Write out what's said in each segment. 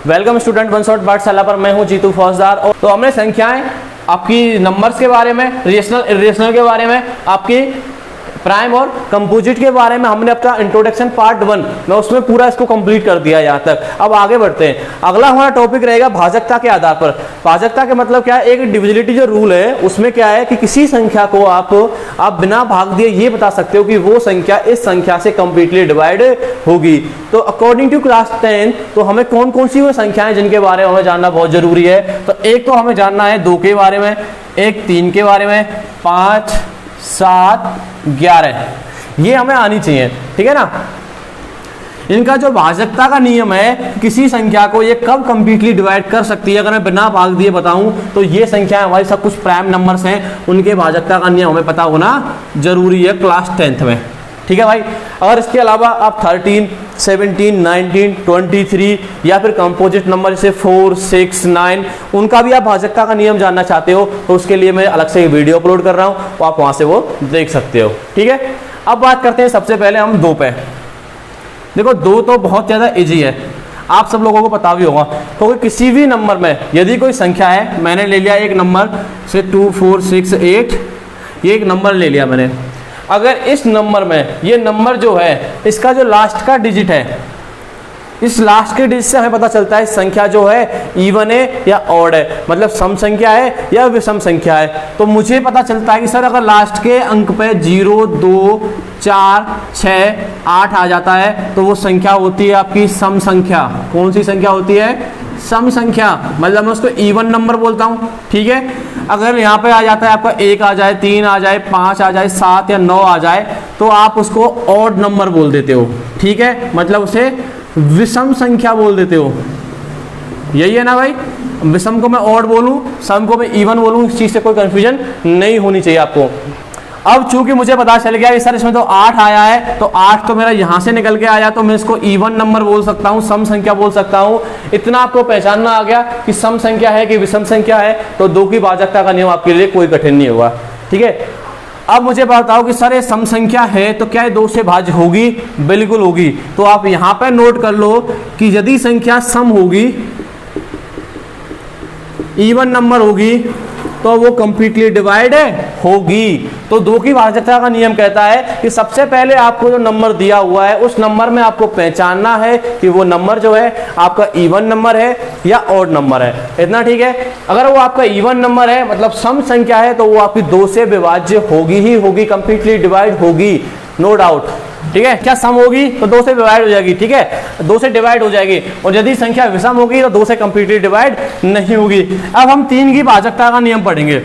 Welcome student one shot पाठशाला पर मैं हूं जीतू फौजदार। और तो हमने संख्याएं, आपकी नंबर्स के बारे में, रेशनल इरेशनल के बारे में, आपकी प्राइम और कंपोजिट के बारे में हमने अपना इंट्रोडक्शन पार्ट 1 में उसमें पूरा इसको कंप्लीट कर दिया यहाँ तक। अब आगे बढ़ते हैं। अगला हमारा टॉपिक रहेगा भाजकता के आधार पर। भाजकता के मतलब क्या है, एक डिविजिबिलिटी जो रूल है उसमें क्या है कि किसी संख्या को आप बिना भाग दिए ये बता सकते हो कि वो संख्या इस संख्या से कंप्लीटली डिवाइड होगी। तो अकॉर्डिंग टू क्लास 10 तो हमें कौन कौन सी वो संख्याएं जिनके बारे में हमें जानना बहुत जरूरी है। तो एक तो हमें जानना है 2 के बारे में, एक 3 के बारे में, 5, 7, 11 ये हमें आनी चाहिए, ठीक है ना। इनका जो भाजकता का नियम है, किसी संख्या को ये कब कंप्लीटली डिवाइड कर सकती है, अगर मैं बिना भाग दिए बताऊं तो ये संख्या हमारी सब कुछ प्राइम नंबर्स हैं, उनके भाजकता का नियम हमें पता होना जरूरी है क्लास 10th में, ठीक है भाई। अगर इसके अलावा आप 13, 17, 19, 23 या फिर कंपोजिट नंबर जैसे 4, 6, 9 उनका भी आप भाजकता का नियम जानना चाहते हो तो उसके लिए मैं अलग से वीडियो अपलोड कर रहा हूँ, तो आप वहाँ से वो देख सकते हो, ठीक है। अब बात करते हैं सबसे पहले हम 2 पे। देखो 2 तो बहुत ज़्यादा इजी है, आप सब लोगों को पता भी होगा, क्योंकि किसी भी नंबर में यदि कोई संख्या है, मैंने ले लिया एक नंबर से 2, 4, 6, 8, ये एक नंबर ले लिया मैंने। अगर इस नंबर में ये नंबर जो है इसका जो लास्ट का डिजिट है, इस लास्ट के डिजिट से हमें पता चलता है संख्या जो है इवन है या ऑड है, मतलब सम संख्या है या विषम संख्या है। तो मुझे पता चलता है कि सर अगर लास्ट के अंक पे 0, 2, 4, 6, 8 आ जाता है तो वो संख्या होती है आपकी सम संख्या। कौन सी संख्या होती है? सम संख्या, मतलब मैं उसको इवन नंबर बोलता हूँ, ठीक है। अगर यहाँ पे आ जाता है आपका 1 आ जाए, 3 आ जाए, 5 आ जाए, 7 या 9 आ जाए तो आप उसको ऑड नंबर बोल देते हो, ठीक है, मतलब उसे विषम संख्या बोल देते हो। यही है ना भाई, विषम को मैं ऑड बोलूं, सम को मैं इवन बोलूं, इस चीज से कोई कंफ्यूजन नहीं होनी चाहिए आपको। अब चूंकि मुझे पता चल गया कि सर इसमें तो 8 आया है, तो 8 तो मेरा यहां से निकल के आया, तो मैं इसको इवन नंबर बोल सकता हूं, सम संख्या बोल सकता हूं। इतना आपको पहचानना आ गया कि सम संख्या है कि विषम संख्या है, तो 2 की भाजकता का नियम आपके लिए कोई कठिन नहीं होगा, ठीक है। अब मुझे बताओ कि सर ये सम संख्या है तो क्या ये 2 से भाज्य होगी? बिल्कुल होगी। तो आप यहां पर नोट कर लो कि यदि संख्या सम होगी, इवन नंबर होगी, तो वो कंप्लीटली डिवाइड होगी। तो 2 की भाजकता का नियम कहता है कि सबसे पहले आपको जो नंबर दिया हुआ है उस नंबर में आपको पहचानना है कि वो नंबर जो है आपका इवन नंबर है या ऑड नंबर है। इतना ठीक है। अगर वो आपका इवन नंबर है, मतलब सम संख्या है, तो वो आपकी 2 से विभाज्य होगी ही होगी, कंप्लीटली डिवाइड होगी, नो डाउट, ठीक है। क्या सम होगी तो 2 से डिवाइड हो जाएगी, ठीक है, 2 से डिवाइड हो जाएगी। और यदि संख्या विषम होगी तो 2 से कंप्लीटली डिवाइड नहीं होगी। अब हम 3 की भाजकता का नियम पढ़ेंगे,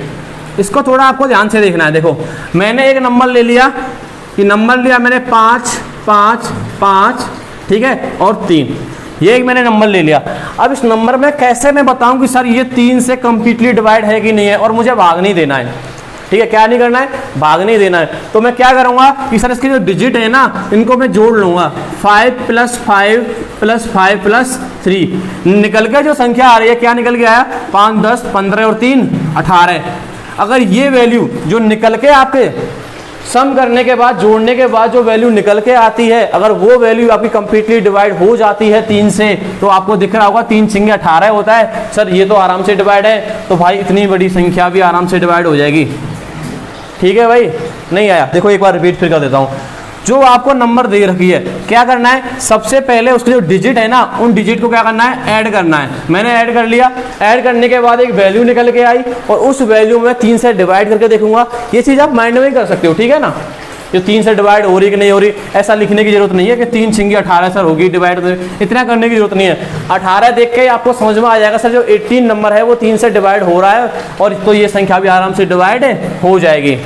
इसको थोड़ा आपको ध्यान से देखना है। देखो मैंने एक नंबर ले लिया, कि नंबर लिया मैंने 5, 5, 5, ठीक है, और 3, ये एक मैंने नंबर ले लिया। अब इस नंबर में कैसे मैं बताऊं कि सर ये 3 से कंप्लीटली डिवाइड है कि नहीं है, और मुझे भाग नहीं देना है, ठीक है, क्या नहीं करना है, भाग नहीं देना है। तो मैं क्या करूंगा कि सर इसके जो डिजिट है ना इनको मैं जोड़ लूंगा, 5 + 5 + 5 + 3, निकल के जो संख्या आ रही है क्या निकल के आया, 5, 10, 15 और 3 18। अगर ये वैल्यू जो निकल के आपके सम करने के बाद, जोड़ने के बाद जो वैल्यू निकल के आती है, अगर वो वैल्यू आपकी कंप्लीटली डिवाइड हो जाती है 3 से, तो आपको दिख रहा होगा 3 × 6 = 18 होता है। सर ये तो आराम से डिवाइड है, तो भाई इतनी बड़ी संख्या भी आराम से डिवाइड हो जाएगी, ठीक है भाई। नहीं आया, देखो एक बार रिपीट फिर कर देता हूँ। जो आपको नंबर दे रखी है, क्या करना है, सबसे पहले उसके जो डिजिट है ना, उन डिजिट को क्या करना है, ऐड करना है। मैंने ऐड कर लिया, ऐड करने के बाद एक वैल्यू निकल के आई, और उस वैल्यू में 3 से डिवाइड करके देखूंगा। ये चीज़ आप माइंड में ही कर सकते हो, ठीक है ना। जो 3 से डिवाइड हो रही कि नहीं हो रही, ऐसा लिखने की जरूरत नहीं है कि 3 × 6 = 18 सर होगी डिवाइड, इतना करने की जरूरत नहीं है। 18 देख के आपको समझ में आ जाएगा सर जो 18 नंबर है वो 3 से डिवाइड हो रहा है, और तो ये संख्या भी आराम से डिवाइड हो जाएगी।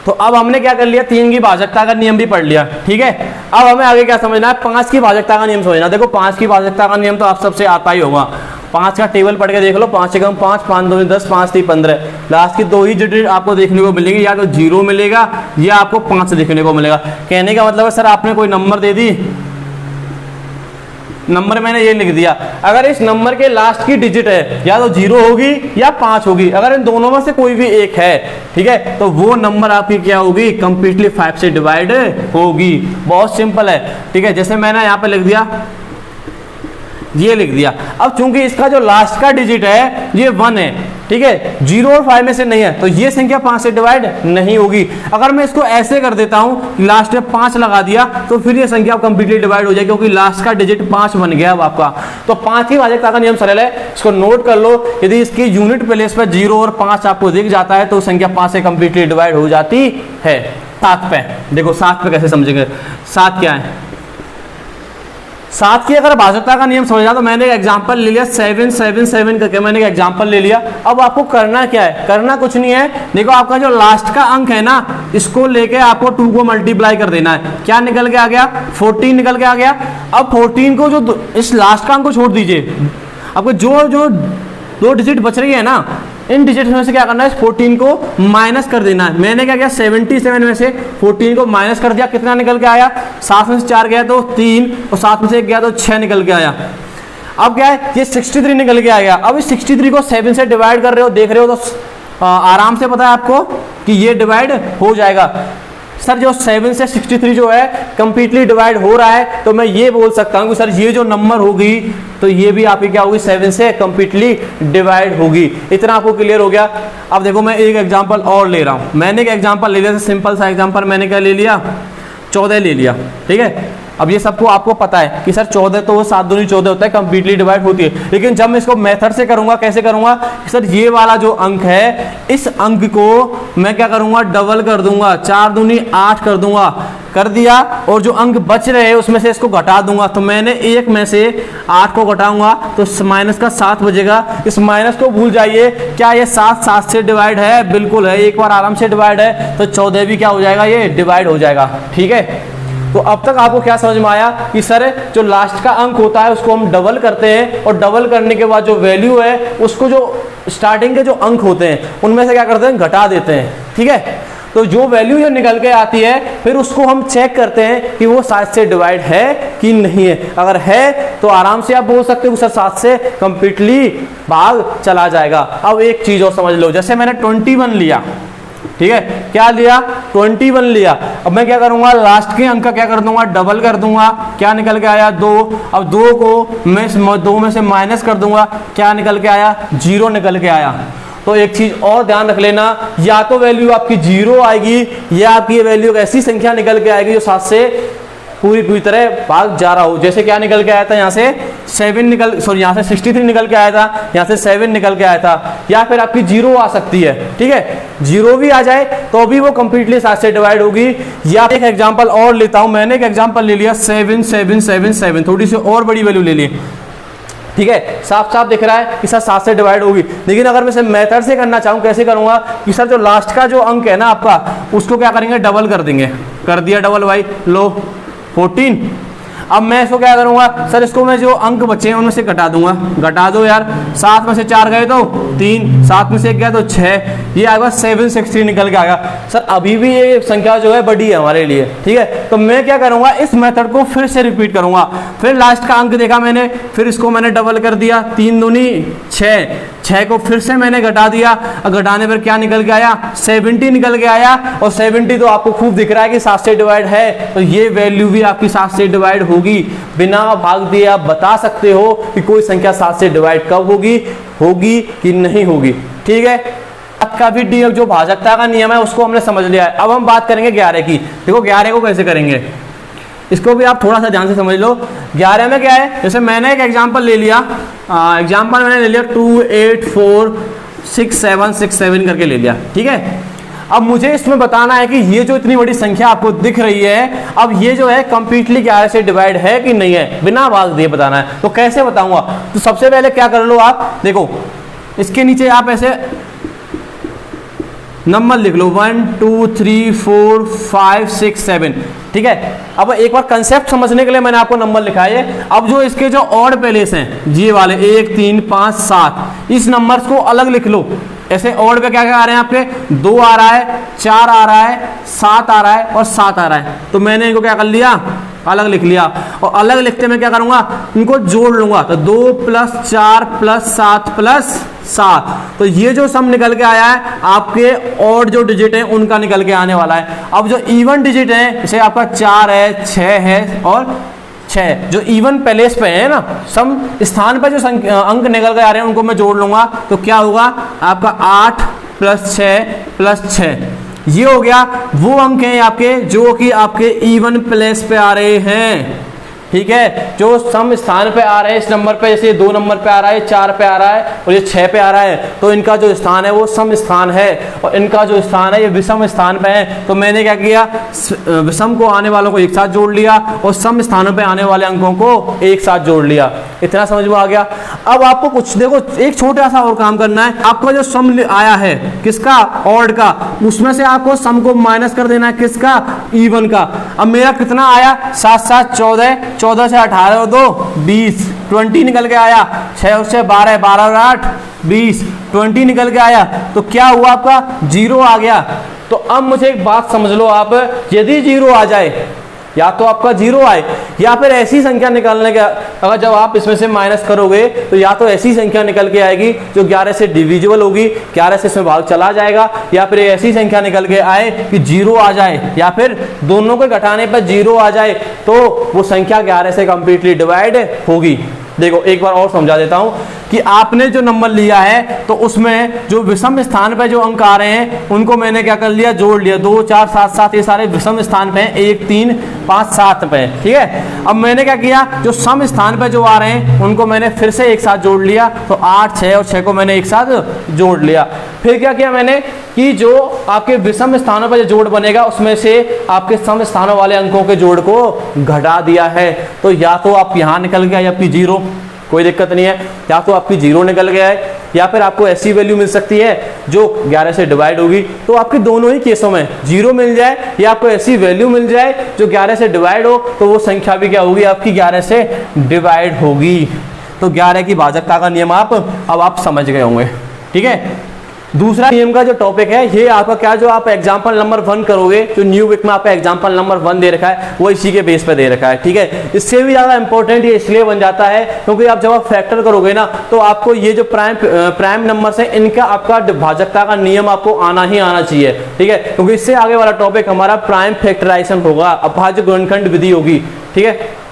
तो अब हमने क्या कर लिया, 3 की भाजकता का नियम भी पढ़ लिया, ठीक है। अब हमें आगे क्या समझना है, 5 की भाजकता का नियम समझना। देखो 5 की भाजकता का नियम तो आप सबसे आता ही होगा, 5 का टेबल पढ़ के देख लो, 5 से कम 5, 5 2 10, 5 3 15, लास्ट की 2 ही डिजिट आपको देखने को मिलेगी, या तो 0 मिलेगा या आपको 5 देखने को मिलेगा। कहने का मतलब है सर आपने कोई नंबर दे दी, नंबर मैंने ये लिख दिया, अगर इस नंबर के लास्ट की डिजिट है या तो 0 होगी या 5 होगी, अगर इन दोनों में से कोई भी एक है, ठीक है, तो वो नंबर आपकी क्या होगी, कंप्लीटली 5 से डिवाइड होगी। बहुत सिंपल है, ठीक है। जैसे मैंने यहाँ पे लिख दिया ये लिख दिया। अब चूंकि इसका जो लास्ट का डिजिट है ये 1 है, ठीक है, 0 और 5 में से नहीं है, तो ये संख्या 5 से डिवाइड नहीं होगी। अगर मैं इसको ऐसे कर देता हूं, लास्ट में 5 लगा दिया, तो फिर ये संख्या कंप्लीटली डिवाइड हो जाएगी, क्योंकि लास्ट का डिजिट 5 बन गया अब आपका। तो 5 की भाजकता का नियम सरल है, इसको नोट कर लो। यदि इसकी यूनिट प्लेस पर 0 और 5 आपको दिख जाता है तो संख्या 5 से कंप्लीटली डिवाइड हो जाती है। 7 पे देखो, 7 पे कैसे समझेंगे, 7 क्या है। 7 की अगर भाजकता का नियम समझना, तो मैंने एक एग्जांपल ले लिया 7 7 7 करके, मैंने एक एग्जांपल ले लिया। अब आपको करना क्या है, करना कुछ नहीं है। देखो आपका जो लास्ट का अंक है ना, इसको लेके आपको 2 को मल्टीप्लाई कर देना है। क्या निकल के आ गया, 14 निकल के आ गया। अब 14 को जो इस लास्ट का अंक को छोड़ दीजिए, आपको जो जो 2 डिजिट बच रही है ना, इन डिजिट में से क्या करना है, 14 को माइनस कर देना है। मैंने क्या किया, 77 में से 14 को माइनस कर दिया, कितना निकल के आया, 7 में से 4 गया तो 3, और 7 में से 1 गया तो 6 निकल के आया। अब क्या है, ये 63 निकल के आ गया। अब इस 63 को 7 से डिवाइड कर रहे हो, देख रहे हो, तो आराम से पता है आपको कि ये डिवाइड हो जाएगा। सर जो 7 से 63 जो है कंप्लीटली डिवाइड हो रहा है, तो मैं ये बोल सकता हूँ कि सर ये जो नंबर होगी तो ये भी आपकी क्या होगी, 7 से कंप्लीटली डिवाइड होगी। इतना आपको क्लियर हो गया। अब देखो मैं एक एग्जांपल और ले रहा हूँ। मैंने एक एग्जांपल ले लिया, सिंपल सा एग्जांपल मैंने क्या ले लिया, 14 ले लिया, ठीक है। अब ये सबको आपको पता है कि सर 14 तो वो 7 दूनी 14 होता है, कंप्लीटली डिवाइड होती है। लेकिन जब मैं इसको मेथड से करूंगा, कैसे करूंगा, सर ये वाला जो अंक है, इस अंक को मैं क्या करूंगा, डबल कर दूंगा, 4 दूनी 8 कर दूंगा, कर दिया। और जो अंक बच रहे हैं उसमें से इसको घटा दूंगा। तो मैंने 1 में से 8 को घटाऊंगा तो माइनस का 7 बचेगा। इस माइनस को भूल जाइए। क्या ये 7 से डिवाइड है, बिल्कुल है, एक बार आराम से डिवाइड है, तो 14 भी क्या हो जाएगा, ये डिवाइड हो जाएगा, ठीक है। तो अब तक आपको क्या समझ में आया कि सर जो लास्ट का अंक होता है उसको हम डबल करते हैं, और डबल करने के बाद जो वैल्यू है उसको जो स्टार्टिंग के जो अंक होते हैं उनमें से क्या करते हैं, घटा देते हैं, ठीक है। तो जो वैल्यू जो निकल के आती है फिर उसको हम चेक करते हैं कि वो 7 से डिवाइड है कि नहीं है। अगर है तो आराम से आप बोल सकते हो सर 7 से कंप्लीटली भाग चला जाएगा। अब एक चीज और समझ लो, जैसे मैंने 21 लिया, ठीक है, क्या लिया, 21 लिया। अब मैं क्या करूंगा, लास्ट के अंक का क्या कर दूंगा, डबल कर दूंगा। क्या निकल के आया, 2। अब 2 को मैं 2 में से माइनस कर दूंगा, क्या निकल के आया, 0 निकल के आया। तो एक चीज और ध्यान रख लेना, या तो वैल्यू आपकी 0 आएगी, या आपकी ये वैल्यू ऐसी संख्या निकल के आएगी जो 7 से पूरी तरह भाग जा रहा हो। जैसे क्या निकल के आया था, यहाँ से 7 निकल, सॉरी यहाँ से 63 निकल के आया था, यहाँ से 7 निकल के आया था। या फिर आपकी 0 आ सकती है, ठीक है, 0 भी आ जाए तो भी वो कंप्लीटली 7 से डिवाइड होगी। या एक एग्जांपल और लेता हूं, मैंने एक एग्जांपल ले लिया 7 7 7 7, थोड़ी सी और बड़ी वैल्यू ले ली, ठीक है, साफ साफ दिख रहा है कि सर 7 से डिवाइड होगी। लेकिन अगर मैं इसे मेथड से करना चाहूँ, कैसे करूंगा कि सर जो लास्ट का जो अंक है ना आपका, उसको क्या करेंगे, डबल कर देंगे। कर दिया डबल भाई, लो 14। अब मैं इसको क्या करूंगा, सर इसको मैं जो अंक बचे हैं उनमें से घटा दूंगा। घटा दो यार, 7 में से 4 गए तो 3, 7 में से 1 गया तो 6, ये आएगा 763 निकल के आएगा। सर अभी भी ये संख्या जो है बड़ी है हमारे लिए, ठीक है। तो मैं क्या करूंगा, इस मेथड को फिर से रिपीट करूंगा। फिर लास्ट का अंक देखा मैंने, फिर इसको मैंने डबल कर दिया, 3 दूनी 6 को फिर से मैंने घटा दिया। घटाने पर क्या निकल के आया, 70 निकल के आया। और 70 तो आपको खूब दिख रहा है कि 7 से डिवाइड है, तो ये वैल्यू भी आपकी 7 से डिवाइड होगी। बिना भाग दिए आप बता सकते हो कि कोई संख्या 7 से डिवाइड कब होगी, होगी कि नहीं होगी, ठीक है। का भी जो भाजकता का नियम है उसको हमने समझ लिया है। अब हम बात करेंगे 11 की। देखो 11 को कैसे करेंगे, इसको भी आप थोड़ा सा ध्यान से समझ लो। 11 में क्या है, जैसे मैंने एक एग्जांपल ले लिया, एग्जांपल मैंने ले लिया 2 8 4 6 7 6 7 करके ले लिया, ठीक है। अब मुझे इसमें बताना है कि ये जो इतनी बड़ी संख्या आपको दिख रही है, अब ये जो है कंप्लीटली 11 से डिवाइड है कि नहीं है, बिना भाग दिए बताना है। तो कैसे बताऊंगा, तो सबसे पहले क्या कर लो आप, देखो इसके नीचे आप ऐसे नंबर लिख लो 1 2 3 4 5 6 7, ठीक है। अब एक बार कंसेप्ट समझने के लिए मैंने आपको नंबर लिखा है। अब जो इसके जो ऑड प्लेस हैं, ये वाले 1 3 5 7, इस नंबर्स को अलग लिख लो। ऐसे ऑड पे क्या क्या आ रहे हैं आपके, 2 आ रहा है, 4 आ रहा है, 7 आ रहा है और 7 आ रहा है। तो मैंने इनको क्या कर लिया, अलग लिख लिया। और अलग लिखते मैं क्या करूंगा, इनको जोड़ लूंगा। तो 2 + 4 + 7 + 7, तो ये जो सम निकल के आया है आपके ऑड जो डिजिट है उनका निकल के आने वाला है। अब जो इवन डिजिट है, जैसे आपका 4 है, 6 है और 6 जो इवन प्लेस पे है ना, सम स्थान पे जो अंक निकल के आ रहे हैं उनको मैं जोड़ लूंगा तो क्या होगा आपका 8 + 6 + 6, ये हो गया वो अंक हैं आपके जो कि आपके इवन प्लेस पे आ रहे हैं। ठीक है, जो सम स्थान पे आ रहे हैं इस नंबर पे, जैसे 2 नंबर पे आ रहा है, 4 पे आ रहा है और ये 6 पे आ रहा है, तो इनका जो स्थान है वो सम स्थान है और इनका जो स्थान है ये विषम स्थान पे है। तो मैंने क्या किया, विषम को आने वालों को एक साथ जोड़ लिया और सम स्थानों पे आने वाले अंकों को एक साथ जोड़ लिया। इतना समझ में आ गया। अब आपको कुछ देखो, एक छोटा सा और काम करना है। आपका जो सम आया है किसका, ऑड का, उसमें से आपको सम को माइनस कर देना है किसका, इवन का। अब मेरा कितना आया, 7 7 14, 14 से 18 और 2 20, 20 निकल के आया, 6 से 12, 12 और 8 20, 20 निकल के आया। तो क्या हुआ आपका 0 आ गया। तो अब मुझे एक बात समझ लो आप, यदि 0 आ जाए, या तो आपका 0 आए या फिर ऐसी संख्या निकालने का, अगर जब आप इसमें से माइनस करोगे तो या तो ऐसी संख्या निकल के आएगी जो 11 से डिविजिबल होगी, 11 से इसमें भाग चला जाएगा, या फिर ऐसी संख्या निकल के आए कि 0 आ जाए, या फिर दोनों को घटाने पर 0 आ जाए तो वो संख्या 11 से कंप्लीटली डिवाइड होगी। देखो एक बार और समझा देता हूं कि आपने जो नंबर लिया है तो उसमें जो विषम स्थान पे जो अंक आ रहे हैं उनको मैंने क्या कर लिया, जोड़ लिया। 2 4 7 7 ये सारे विषम स्थान पे हैं, 1 3 5 7 पे, ठीक है। अब मैंने क्या किया, जो सम स्थान पे जो आ रहे हैं उनको मैंने फिर से एक साथ जोड़ लिया, तो 8 6 और 6 को मैंने एक साथ जोड़ लिया। फिर क्या किया मैंने कि जो आपके विषम स्थानों पर जो जोड़ बनेगा उसमें से आपके सम स्थानों वाले अंकों के जोड़ को घटा दिया है। तो या तो आप यहाँ निकल गया या आपकी 0, कोई दिक्कत नहीं है, या तो आपकी 0 निकल गया है या फिर आपको ऐसी वैल्यू मिल सकती है जो 11 से डिवाइड होगी। तो आपके दोनों ही केसों में 0 मिल जाए या आपको ऐसी वैल्यू मिल जाए जो 11 से डिवाइड हो, तो वो संख्या भी क्या होगी आपकी 11 से डिवाइड होगी। तो 11 की भाजकता का नियम अब आप समझ गए होंगे, ठीक है। दूसरा नियम का जो टॉपिक है ये आपका क्या, जो आप एग्जांपल नंबर 1 करोगे, जो न्यू वीक में आपका एग्जांपल नंबर 1 दे रखा है वो इसी के बेस पे दे रखा है, ठीक है। इससे भी ज्यादा इंपॉर्टेंट ये इसलिए बन जाता है क्योंकि आप जब आप फैक्टर करोगे ना तो आपको ये जो प्राइम नंबर है इनका आपका भाजकता का नियम आपको आना ही आना चाहिए, ठीक है। क्योंकि इससे आगे वाला टॉपिक हमारा प्राइम फैक्टराइजेशन होगा, अभाज्य गुणनखंड विधि होगी, ठीक है।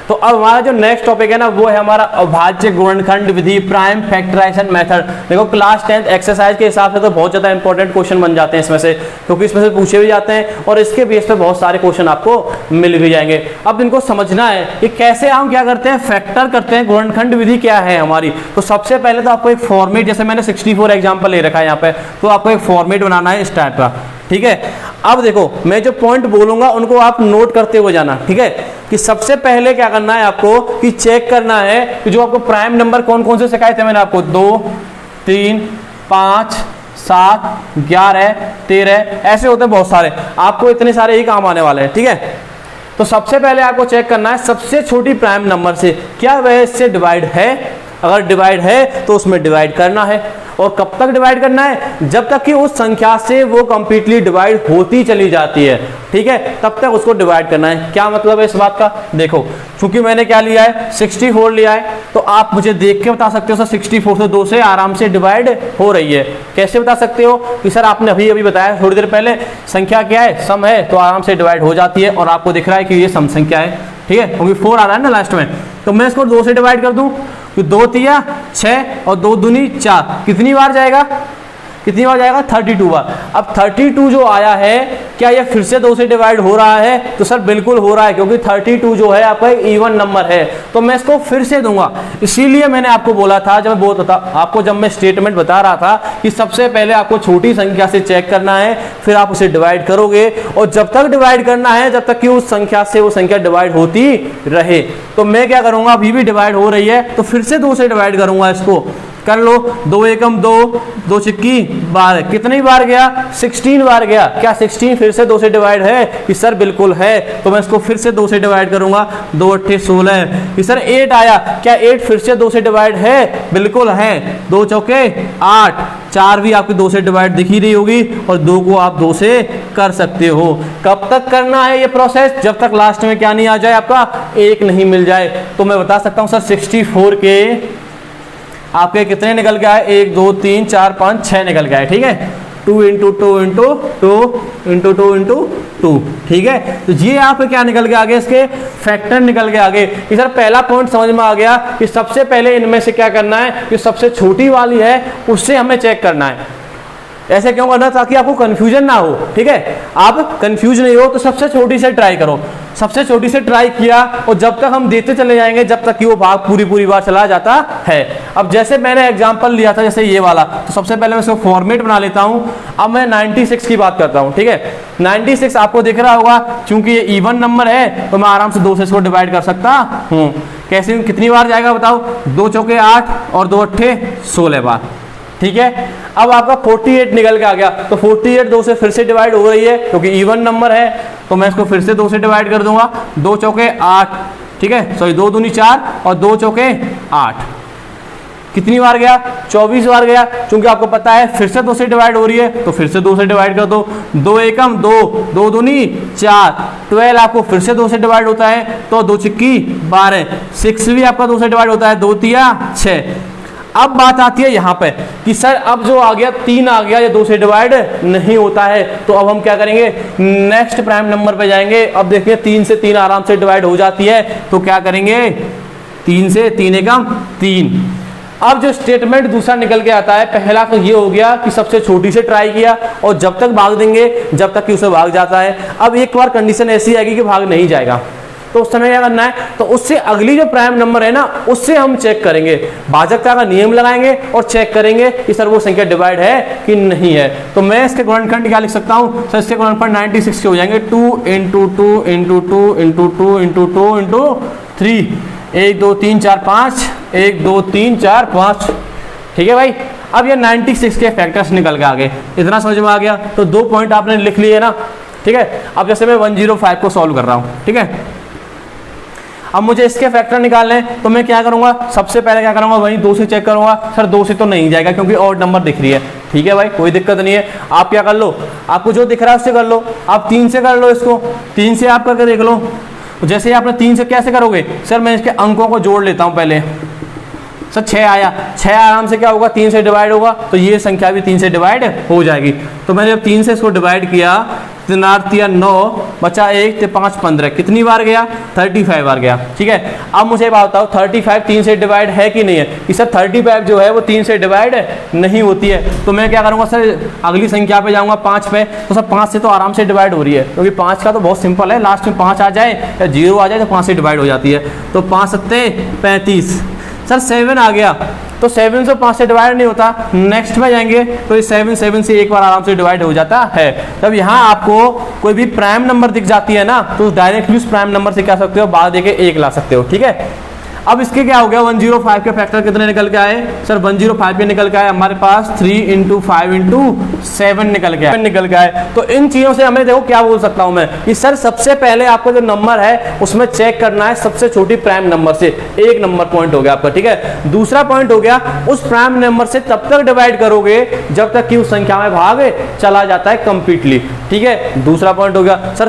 तो अब हमारा जो नेक्स्ट टॉपिक है ना वो है हमारा अभाज्य गुणनखंड विधि, प्राइम फैक्टराइजेशन मेथड। देखो क्लास 10th एक्सरसाइज के हिसाब से तो बहुत ज्यादा इंपॉर्टेंट क्वेश्चन बन जाते हैं इसमें से, क्योंकि इसमें से पूछे भी जाते हैं और इसके बेस पे बहुत सारे क्वेश्चन आपको मिल भी जाएंगे। अब इनको समझना है कि कैसे हम क्या करते हैं, फैक्टर करते हैं, गुणनखंड विधि क्या है हमारी। तो सबसे पहले तो आपको एक फॉर्मेट, जैसे मैंने 64 एग्जाम्पल ले रखा है यहाँ पे, तो आपको एक फॉर्मेट बनाना है इस टाइप का, ठीक है। अब देखो मैं जो पॉइंट बोलूंगा उनको आप नोट करते हुए जाना, ठीक है। कि सबसे पहले क्या करना है आपको कि चेक करना है कि जो आपको प्राइम नंबर कौन कौन से सिखाए थे मैंने आपको, 2 3 5 7 11 13 ऐसे होते हैं बहुत सारे, आपको इतने सारे ही काम आने वाले हैं, ठीक है। तो सबसे पहले आपको चेक करना है सबसे छोटी प्राइम नंबर से क्या वह इससे डिवाइड है। अगर डिवाइड है तो उसमें डिवाइड करना है, और कब तक डिवाइड करना है, जब तक कि उस संख्या से वो कंप्लीटली डिवाइड होती चली जाती है, ठीक है, तब तक उसको डिवाइड करना है। क्या मतलब है इस बात का, देखो क्योंकि मैंने क्या लिया है 64 लिया है, तो आप मुझे देख के बता सकते हो सर 64 से 2 से आराम से डिवाइड हो रही है। कैसे बता सकते हो कि सर आपने अभी अभी बताया थोड़ी देर पहले, संख्या क्या है, सम है, तो आराम से डिवाइड हो जाती है और आपको दिख रहा है कि ये सम संख्या है, ठीक है, क्योंकि 4 आ रहा है ना लास्ट में। तो मैं इसको 2 से डिवाइड कर दूं तो 2 तिया 6 और 2 दूनी 4, कितनी बार जाएगा, कितनी बार जाएगा 32 बार। अब 32 जो आया है क्या ये फिर से 2 से डिवाइड हो रहा है, तो सर बिल्कुल हो रहा है, क्योंकि 32 जो है आपका एक इवन नंबर है। तो मैं इसको फिर से दूंगा, इसीलिए मैंने आपको बोला था जब मैं स्टेटमेंट बता रहा था कि सबसे पहले आपको छोटी संख्या से चेक करना है, फिर आप उसे डिवाइड करोगे, और जब तक डिवाइड करना है जब तक कि उस संख्या से वो संख्या डिवाइड होती रहे। तो मैं क्या करूंगा, अभी भी डिवाइड हो रही है तो फिर से 2 से डिवाइड करूंगा, इसको कर लो, 2 एकम 2, 2 छिक्की 12, कितनी बार गया 16 बार गया। क्या 16 फिर से 2 से डिवाइड है कि सर बिल्कुल है, तो मैं इसको फिर से 2 से डिवाइड करूंगा, 2 8 16 कि सर 8 आया, क्या 8 फिर से 2 से डिवाइड है, बिल्कुल है, 2 चौके 8, 4 भी आपकी 2 से डिवाइड दिख ही रही होगी और 2 को आप 2 से कर सकते हो। कब तक करना है ये प्रोसेस, जब तक लास्ट में क्या नहीं आ जाए, आपका 1 नहीं मिल जाए। तो मैं बता सकता हूं सर 64 के आपके कितने निकल के आए, 1 2 3 4 5 6 निकल के आए, ठीक है। 2 इंटू 2 इंटू 2 इंटू 2 इंटू 2, ठीक है। तो ये यहाँ पे क्या निकल के आ गया, इसके फैक्टर निकल के आ गए कि सर पहला पॉइंट समझ में आ गया कि सबसे पहले इनमें से क्या करना है, कि सबसे छोटी वाली है उससे हमें चेक करना है। ऐसे क्यों करना, ताकि आपको कंफ्यूजन ना हो, ठीक है। आप कंफ्यूज नहीं हो तो सबसे छोटी से ट्राई करो। सबसे छोटी से ट्राई किया और जब तक हम देते चले जाएंगे जब तक कि वो भाग पूरी बार चला जाता है। अब जैसे मैंने एग्जांपल लिया था जैसे ये वाला, तो सबसे पहले मैं इसको फॉर्मेट बना लेता हूं। अब मैं 96 की बात करता हूं, ठीक है। 96 आपको दिख रहा होगा, क्योंकि ये इवन नंबर है तो मैं आराम से 2 से इसको डिवाइड कर सकता हूं। कैसे, कितनी बार जाएगा बताओ, 2 चौके 8 और 2 अट्ठे 16 बार, ठीक है। अब आपका 48 निकल के आ गया, तो 48 2 से फिर से डिवाइड हो रही है क्योंकि इवन नंबर है, तो मैं इसको फिर से 2 से डिवाइड कर दूंगा। 2 चौके 8, ठीक है, सॉरी 2 दूनी 4 और 2 चौके 8, कितनी बार गया, 24 बार गया। क्योंकि आपको पता है फिर से 2 से डिवाइड हो रही है तो फिर से 2 से डिवाइड कर दो। 2 एकम 2, 2 दूनी 4, 12 आपको फिर से 2 से डिवाइड होता है तो 2 चिक्की 12, 6 भी आपका 2 से डिवाइड होता है, 2 तिया 6। अब बात आती है यहाँ पे कि सर अब जो आ गया 3 आ गया, ये 2 से डिवाइड नहीं होता है, तो अब हम क्या करेंगे, नेक्स्ट प्राइम नंबर पे जाएंगे। अब देखिए 3 से 3 आराम से डिवाइड हो जाती है, तो क्या करेंगे, 3 से 3 एकम 3। अब जो स्टेटमेंट दूसरा निकल के आता है, पहला तो ये हो गया कि सबसे छोटी से ट्राई किया और जब तक भाग देंगे जब तक कि उसे भाग जाता है। अब एक बार कंडीशन ऐसी आएगी कि भाग नहीं जाएगा, तो उस समय क्या करना है, तो उससे अगली जो प्राइम नंबर है ना उससे हम चेक करेंगे, भाजकता का नियम लगाएंगे और चेक करेंगे कि सर वो संख्या डिवाइड है कि नहीं है। तो मैं इसके गुणनखंड क्या लिख सकता हूं, सर इसके गुणनखंड 96 के हो जाएंगे, 2 into 2 into 2 into 2 into 2 into 3, 1 2 3 4 5, 1 2 3 4 5, ठीक है भाई। अब ये 96 के फैक्टर्स निकल के आ गए, इतना समझ में आ गया। तो 2 पॉइंट आपने लिख लिए ना, ठीक है। अब जैसे मैं 105 को सॉल्व कर रहा हूं, ठीक है। अब मुझे इसके फैक्टर निकालने हैं, तो मैं क्या करूंगा, सबसे पहले क्या करूंगा, वही 2 से चेक करूंगा। सर 2 से तो नहीं जाएगा क्योंकि ऑड नंबर दिख रही है, ठीक है भाई, कोई दिक्कत नहीं है। आप क्या कर लो, आपको जो दिख रहा है उससे कर लो। आप 3 से कर लो, इसको 3 से आप करके देख लो। जैसे ही आपने 3 से कैसे करोगे, सर मैं इसके अंकों को जोड़ लेता हूं पहले। सर 6 आया, 6 आराम से क्या होगा, 3 से डिवाइड होगा, तो ये संख्या भी 3 से डिवाइड हो जाएगी। तो मैंने जब 3 से इसको डिवाइड किया, 3 8 9 बचा 1 ते 5 15, कितनी बार गया, 35 बार गया, ठीक है। अब मुझे बात बताओ 35 3 से डिवाइड है कि नहीं है, कि सर 35 जो है वो 3 से डिवाइड नहीं होती है। तो मैं क्या करूंगा, सर अगली संख्या पे जाऊंगा 5 पे, तो सर 5 से तो आराम से डिवाइड हो रही है, क्योंकि 5 का तो बहुत सिंपल है, लास्ट में 5 आ जाए या 0 आ जाए तो 5 से डिवाइड हो जाती है। तो 5 सत्ते 35, सर 7 आ गया, तो 7 से 5 से डिवाइड नहीं होता। नेक्स्ट में जाएंगे तो ये 7 से एक बार आराम से डिवाइड हो जाता है। तब यहाँ आपको कोई भी प्राइम नंबर दिख जाती है ना, तो डायरेक्टली उस प्राइम नंबर से क्या सकते हो, बाद देके 1 ला सकते हो, ठीक है। अब इसके क्या हो गया, 105 के फैक्टर कितने निकल के आए, सर 105 के निकल के आए हमारे पास 3 इंटू 5 इंटू 7 निकल के आए। तो इन चीजों से हमें देखो क्या बोल सकता हूं मैं, कि सर सबसे पहले आपका जो नंबर है उसमें चेक करना है सबसे छोटी प्राइम नंबर से। एक नंबर पॉइंट हो गया आपका, ठीक है। दूसरा पॉइंट हो गया, उस प्राइम नंबर से तब तक डिवाइड करोगे जब तक कि उस संख्या में भाग चला जाता है कंप्लीटली, ठीक है। दूसरा पॉइंट हो गया। सर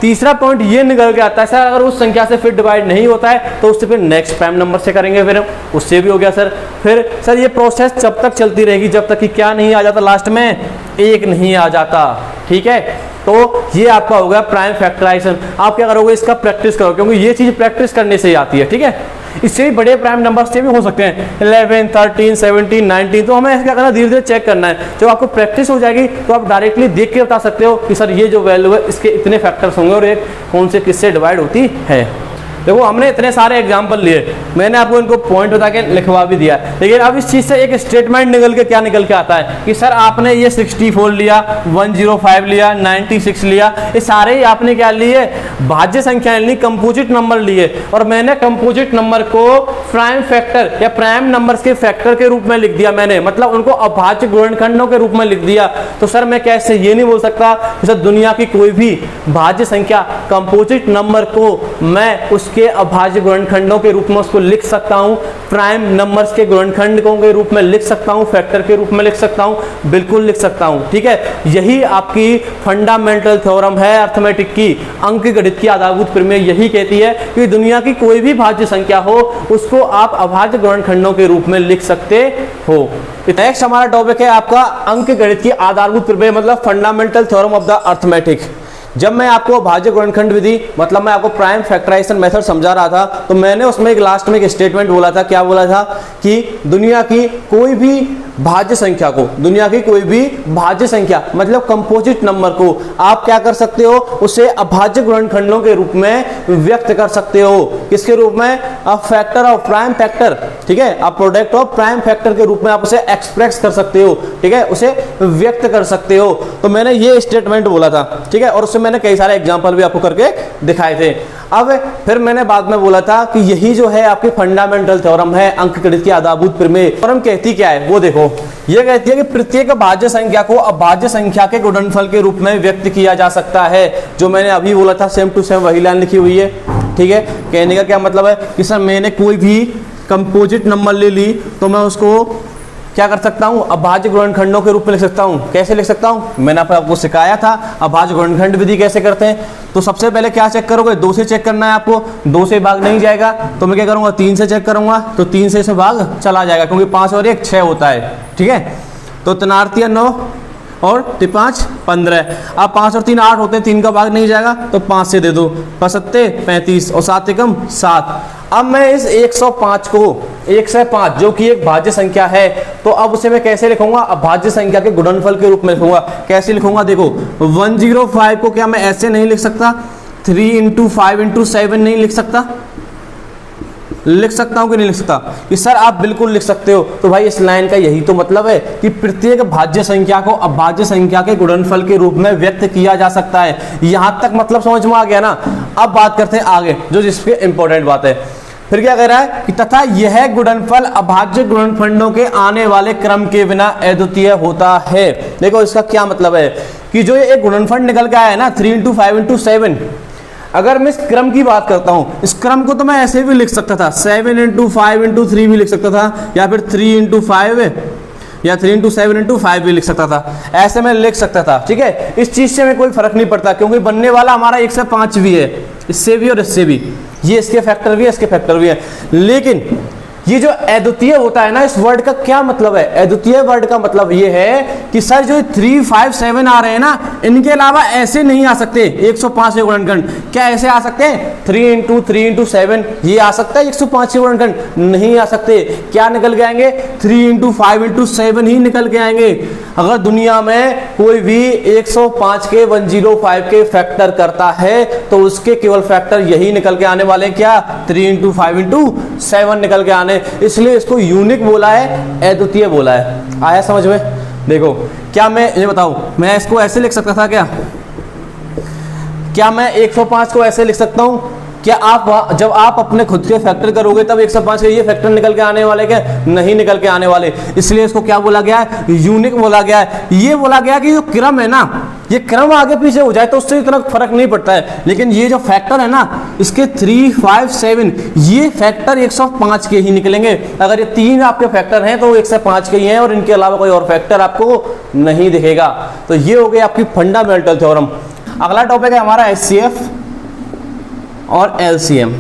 तीसरा पॉइंट ये निकल के आता है, सर अगर उस संख्या से फिर डिवाइड नहीं होता है तो उससे फिर नेक्स्ट प्राइम नंबर से करेंगे, फिर उससे भी हो गया सर। फिर सर ये प्रोसेस जब तक चलती रहेगी जब तक कि क्या नहीं आ जाता, लास्ट में 1 नहीं आ जाता, ठीक है। तो ये आपका हो गया प्राइम फैक्टराइजेशन। आप क्या करोगे, इसका प्रैक्टिस करो, क्योंकि ये चीज प्रैक्टिस करने से ही आती है, ठीक है। इससे भी बड़े प्राइम नंबर से भी हो सकते हैं, 11 13 17 19। तो हमें क्या करना, धीरे धीरे चेक करना है। जब आपको प्रैक्टिस हो जाएगी तो आप डायरेक्टली देख के बता सकते हो कि सर ये जो वैल्यू है इसके इतने फैक्टर्स होंगे और एक कौन से किससे डिवाइड होती है। देखो हमने इतने सारे एग्जाम्पल लिए, मैंने आपको इनको पॉइंट बता के लिखवा भी दिया, लेकिन अब इस चीज से एक स्टेटमेंट निकल के क्या निकल के आता है कि सर आपने ये 64 लिया, 105 लिया, 96 लिया, ये सारे ही आपने क्या लिए, भाज्य संख्याएं ली, कंपोजिट नंबर लिए। और मैंने कंपोजिट नंबर को प्राइम फैक्टर या प्राइम नंबर्स के फैक्टर के रूप में लिख दिया मैंने, मतलब उनको अभाज्य गुणनखंडों के रूप में लिख दिया। तो सर मैं कैसे ये नहीं बोल सकता कि सर दुनिया की कोई भी भाज्य संख्या कंपोजिट नंबर को मैं उसके अभाज्य गुणनखंडों के रूप में उसको लिख सकता हूं, प्राइम नंबर्स के गुणनखंडों के रूप में लिख सकता हूं, फैक्टर के रूप में लिख सकता हूं, बिल्कुल लिख सकता हूं। ठीक है, यही आपकी फंडामेंटल थ्योरम है अर्थमेटिक की, अंकगणित की आधारभूत प्रमेय यही कहती है कि दुनिया की कोई भी भाज्य संख्या हो उसको आप अभाज्य गुणनखंडों के रूप में लिख सकते हो। नेक्स्ट हमारा टॉपिक है आपका अंकगणित की आधारभूत प्रमेय, मतलब fundamental theorem of the arithmetic. जब मैं आपको अभाज्य गुणनखंड विधि, मतलब मैं आपको प्राइम फैक्टराइजेशन मेथड समझा रहा था, तो मैंने उसमें एक लास्ट में एक स्टेटमेंट बोला था। क्या बोला था? कि दुनिया की कोई भी भाज्य संख्या को, दुनिया की कोई भी भाज्य संख्या मतलब कंपोजिट नंबर को आप क्या कर सकते हो, उसे अभाज्य गुणनखंडों के रूप में व्यक्त कर सकते हो। किसके रूप में? A factor of prime factor. ठीक है, a product of prime factor के रूप में आप उसे एक्सप्रेस कर सकते हो। ठीक है, उसे व्यक्त कर सकते हो। तो मैंने ये स्टेटमेंट बोला था। ठीक है, और उससे मैंने कई सारे एग्जांपल भी आपको करके दिखाए थे। अब फिर मैंने बाद में बोला था कि यही जो है आपकी फंडामेंटल थ्योरम है अंकगणित की आधारभूत प्रमेय। थ्योरम कहती क्या है वो देखो, ये कहती है कि प्रत्येक भाज्य संख्या को अभाज्य संख्या के गुणनफल के रूप में व्यक्त किया जा सकता है। जो मैंने अभी बोला था सेम टू सेम वही लाइन लिखी हुई है। ठीक है, कहने का क्या मतलब है कि सर मैंने कोई भी कंपोजिट नंबर ले ली तो मैं उसको क्या कर सकता हूं, अभाज्य गुणनखंडों के रूप में लिख सकता हूं। कैसे लिख सकता हूं? मैंने आपको सिखाया था अभाज्य गुणनखंड विधि कैसे करते हैं। तो सबसे पहले क्या चेक करोगे? 2 से चेक करना है आपको। 2 से भाग नहीं जाएगा तो मैं क्या करूंगा? 3 से चेक करूंगा, तो 3 से इसे भाग चला जाएगा, क्योंकि 5 और 1 6 होता है। ठीक है, तो 3 8 9 और 5 15। अब 5 और 3 8 होते हैं, 3 का भाग नहीं जाएगा तो 5 से दे दो, 5 7 35 और 7 एकम 7। अब मैं इस 105 को 105 जो कि एक भाज्य संख्या है, तो अब उसे मैं कैसे लिखूंगा? अभाज्य संख्या के गुणनफल के रूप में लिखूंगा। कैसे लिखूंगा? देखो 105 को क्या मैं ऐसे नहीं लिख सकता? 3 × 5 × 7 नहीं लिख सकता? लिख सकता हूं कि नहीं लिख सकता? कि सर आप बिल्कुल लिख सकते हो। तो भाई इस लाइन का यही तो मतलब है कि प्रत्येक भाज्य संख्या को अभाज्य संख्या के गुणनफल के रूप में व्यक्त किया जा सकता है। यहां तक मतलब समझ में आ गया ना? अब बात करते हैं आगे, जो जिसपे इंपॉर्टेंट बात है। फिर क्या कह रहा है कि तथा यह गुणनफल अभाज्य गुणनखंडों के आने वाले क्रम के बिना अद्वितीय होता है। देखो इसका क्या मतलब है कि जो ये एक गुणनफल निकल के आया है ना 3 × 5 × 7, अगर मैं इस क्रम की बात करता हूं, इस क्रम को तो मैं ऐसे भी लिख सकता था, 7 × 5 × 3 भी लिख सकता था, या फिर 3 × 5 या 3 × 7 × 5 भी लिख सकता था। ऐसे मैं लिख सकता था। ठीक है, इस चीज से में कोई फर्क नहीं पड़ता, क्योंकि बनने वाला हमारा 1 से 5 भी है, इससे भी और इससे भी। ये इसके फैक्टर भी है, इसके फैक्टर भी है। लेकिन ये जो अद्वितीय होता है ना, इस वर्ड का क्या मतलब है? अद्वितीय वर्ड का मतलब ये है कि सर जो 3 5 7 आ रहे हैं ना, इनके अलावा ऐसे नहीं आ सकते 105 के गुणनखंड। क्या ऐसे आ सकते हैं? 3 × 3 × 7 ये आ सकता है 105 के गुणनखंड? नहीं आ सकते। क्या निकल के आएंगे? 3 × 5 × 7 ही निकल के आएंगे। अगर दुनिया में कोई भी 105 के 105 के फैक्टर करता है तो उसके केवल फैक्टर यही निकल के आने वाले। क्या? 3 × 5 × 7 निकल के आने। इसलिए इसको यूनिक बोला है, अद्वितीय बोला है। आया समझ में? देखो क्या मैं ये बताऊं, मैं इसको ऐसे लिख सकता था क्या मैं 105 को ऐसे लिख सकता हूं? क्या आप जब आप अपने खुद के फैक्टर करोगे तब 105 के ये फैक्टर निकल के आने वाले? क्या नहीं निकल के आने वाले। इसलिए इसको क्या बोला गया है? यूनिक बोला गया है। ये बोला गया कि जो क्रम है ना, ये क्रम आगे पीछे हो जाए तो उससे इतना फर्क नहीं पड़ता है, लेकिन ये जो फैक्टर है ना, इसके 3 5 7 ये फैक्टर 105 के ही निकलेंगे। अगर ये 3 आपके फैक्टर हैं तो 105 के ही हैं और इनके अलावा कोई और फैक्टर आपको नहीं दिखेगा। तो ये हो गई आपकी फंडामेंटल थ्योरम। अगला टॉपिक है हमारा HCF और LCM।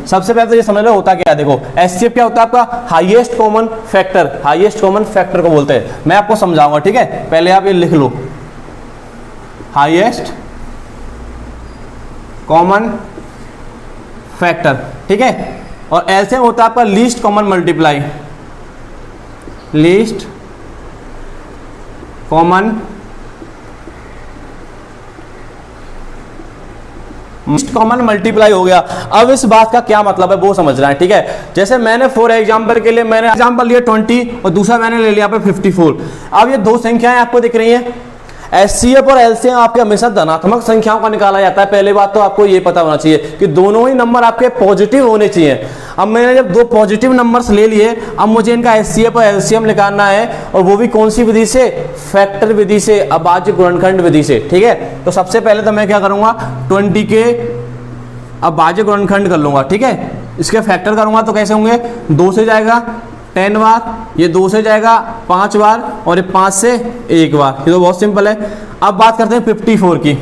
सबसे पहले तो ये समझ लो होता क्या है। देखो HCF क्या होता है? आपका highest common factor. Highest common factor को बोलते हैं। मैं आपको समझाऊंगा, ठीक है? पहले आप ये लिख लो, हाईएस्ट कॉमन फैक्टर। ठीक है, और LCM होता है आपका least common multiply. Least common multiply हो गया। अब इस बात का क्या मतलब है वो समझना है। ठीक है, जैसे मैंने फॉर एग्जांपल के लिए मैंने एग्जांपल लिया 20 और दूसरा मैंने ले लिया 54। अब ये दो संख्याएं आपको दिख रही हैं, HCF और LCM आपके हमेशा धनात्मक संख्याओं का निकाला जाता है। पहली बात तो आपको ये पता होना चाहिए कि दोनों ही नंबर आपके पॉजिटिव होने चाहिए। अब मैंने जब 2 पॉजिटिव नंबर्स ले लिए, अब मुझे इनका HCF और LCM निकालना है, और वो भी कौन सी विधि से? फैक्टर विधि से, अभाज्य गुणनखंड विधि से। ठीक है, तो सबसे पहले तो मैं क्या करूंगा, 20 के अभाज्य गुणनखंड कर लूंगा। ठीक है, इसके फैक्टर करूंगा तो कैसे होंगे, 2 से जाएगा 10 बार, ये 2 से जाएगा 5 बार और ये 5 से 1 बार। ये तो बहुत सिंपल है। अब बात करते हैं 54 की।